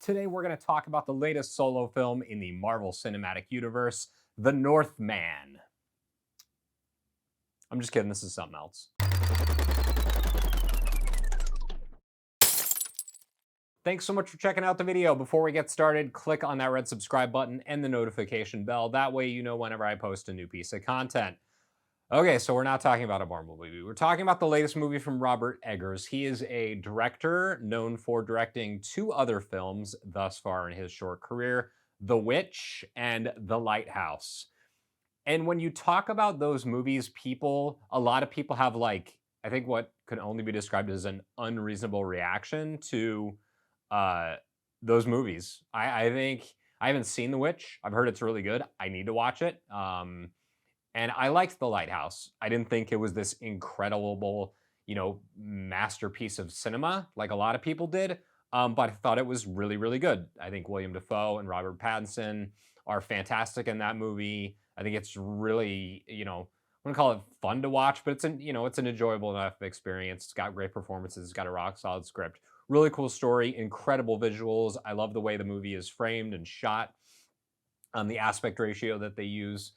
Today we're going to talk about the latest solo film in the Marvel Cinematic Universe, The Northman. I'm just kidding, this is something else. Thanks so much for checking out the video. Before we get started, click on that red subscribe button and the notification bell. That way you know whenever I post a new piece of content. Okay, so we're not talking about a Marvel movie. We're talking about the latest movie from Robert Eggers. He is a director known for directing two other films thus far in his short career, The Witch and The Lighthouse. And when you talk about those movies, a lot of people have I think what could only be described as an unreasonable reaction to uh, those movies. I think I haven't seen The Witch. I've heard it's really good. I need to watch it. And I liked The Lighthouse. I didn't think it was this incredible, masterpiece of cinema like a lot of people did. But I thought it was really, really good. I think William Dafoe and Robert Pattinson are fantastic in that movie. I think it's really, I wouldn't call it fun to watch, but it's an enjoyable enough experience. It's got great performances. It's got a rock solid script. Really cool story, incredible visuals. I love the way the movie is framed and shot. The aspect ratio that they use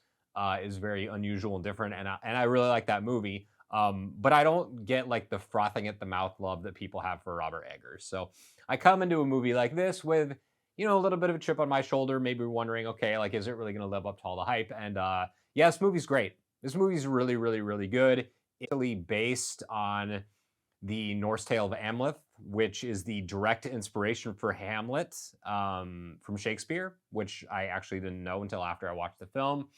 is very unusual and different, and I really like that movie. But I don't get like the frothing at the mouth love that people have for Robert Eggers. So I come into a movie like this with a little bit of a chip on my shoulder, maybe wondering, okay, like is it really going to live up to all the hype? And yeah, this movie's great. This movie's really, really, really good. It's really based on the Norse tale of Amleth, which is the direct inspiration for Hamlet from Shakespeare, which I actually didn't know until after I watched the film.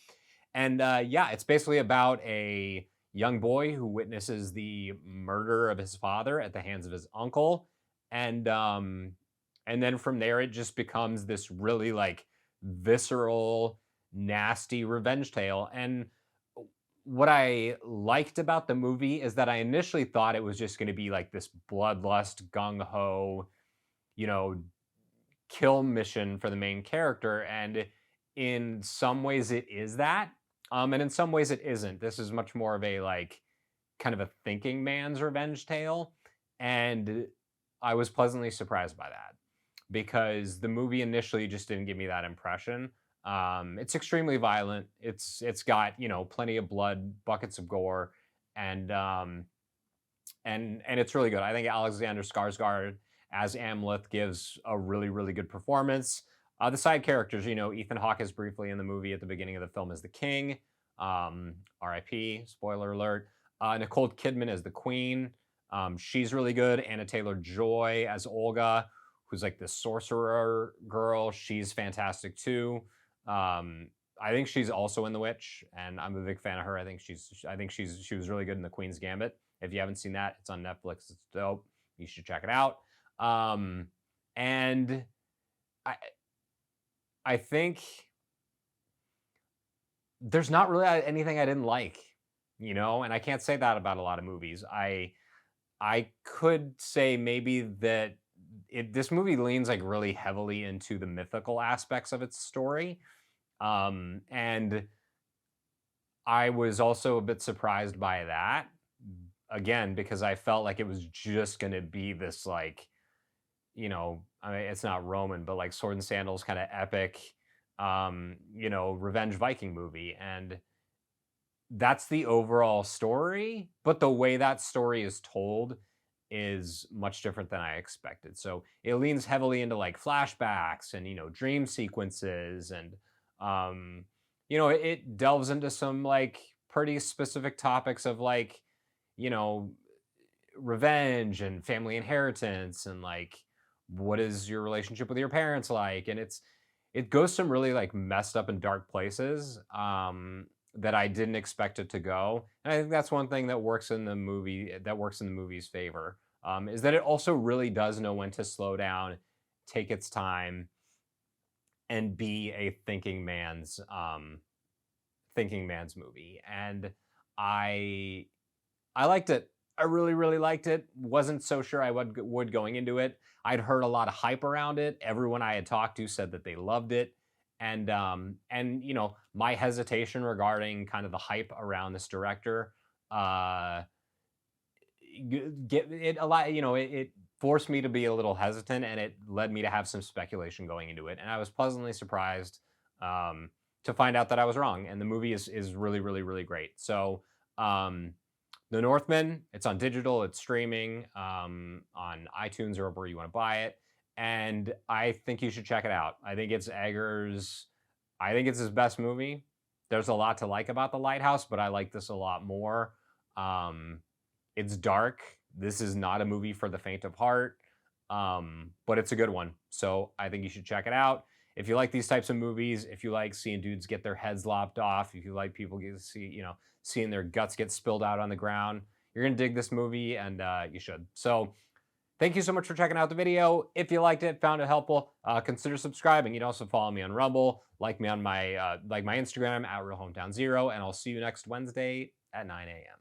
And yeah, it's basically about a young boy who witnesses the murder of his father at the hands of his uncle, and then from there it just becomes this really visceral, nasty revenge tale. And what I liked about the movie is that I initially thought it was just going to be like this bloodlust, gung ho, you know, kill mission for the main character. And in some ways it is that. And in some ways it isn't. This is much more of a kind of a thinking man's revenge tale. And I was pleasantly surprised by that because the movie initially just didn't give me that impression. It's extremely violent. It's got plenty of blood, buckets of gore, and and it's really good. I think Alexander Skarsgård as Amleth gives a really really good performance. The side characters, Ethan Hawke is briefly in the movie at the beginning of the film as the king. R.I.P. Spoiler alert. Nicole Kidman as the queen. She's really good. Anna Taylor-Joy as Olga, who's like the sorcerer girl. She's fantastic too. I think she's also in The Witch, and I'm a big fan of her. She was really good in The Queen's Gambit. If you haven't seen that, it's on Netflix. It's dope. You should check it out. And I think there's not really anything I didn't like, and I can't say that about a lot of movies. I could say maybe that this movie leans really heavily into the mythical aspects of its story. And I was also a bit surprised by that, again, because I felt like it was just going to be this I mean, it's not Roman, but like sword and sandals kind of epic, revenge Viking movie. And that's the overall story, but the way that story is told is much different than I expected. So it leans heavily into flashbacks and dream sequences, and it delves into some pretty specific topics of you know revenge and family inheritance, and what is your relationship with your parents like. And it goes some really messed up and dark places that I didn't expect it to go. And I think that's one thing that works in the movie's favor, is that it also really does know when to slow down, take its time, and be a thinking man's movie. And I I liked it. I really, really liked it. Wasn't so sure I would going into it. I'd heard a lot of hype around it. Everyone I had talked to said that they loved it. And my hesitation regarding kind of the hype around this director, get it a lot, it forced me to be a little hesitant, and it led me to have some speculation going into it. And I was pleasantly surprised to find out that I was wrong. And the movie is really, really, really great. So, The Northman, it's on digital, it's streaming on iTunes or wherever you want to buy it. And I think you should check it out. I think it's his best movie. There's a lot to like about The Lighthouse, but I like this a lot more. Um, it's dark. This is not a movie for the faint of heart, but it's a good one. So I think you should check it out. If you like these types of movies, if you like seeing dudes get their heads lopped off, if you like people get to see, seeing their guts get spilled out on the ground, you're gonna dig this movie, and you should. So thank you so much for checking out the video. If you liked it, found it helpful, consider subscribing. You can also follow me on Rumble, like me on my my Instagram at RealHometownZero, and I'll see you next Wednesday at 9 a.m.